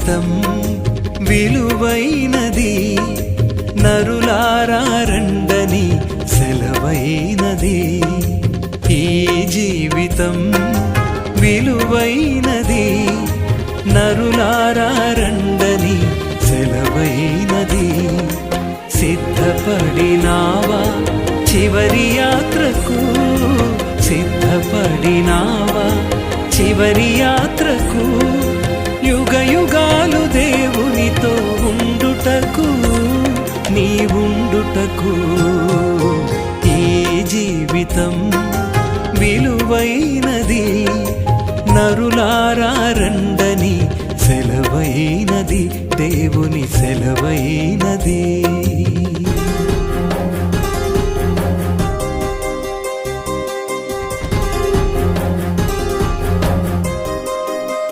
జీవితం విలువైనది, నరులారా రండని సెలవైనది. ఈ జీవితం విలువైనది, నరులారా రండని సెలవైనది. సిద్ధపడినావా చివరి యాత్రకు, సిద్ధపడినావా చివరి యాత్రకు, యుగ యుగాలు దేవునితో ఉండుటకు, నీవుండుటకు. ఈ జీవితం విలువైనది, నరులారా రండని సెలవైనది, దేవుని సెలవైనది.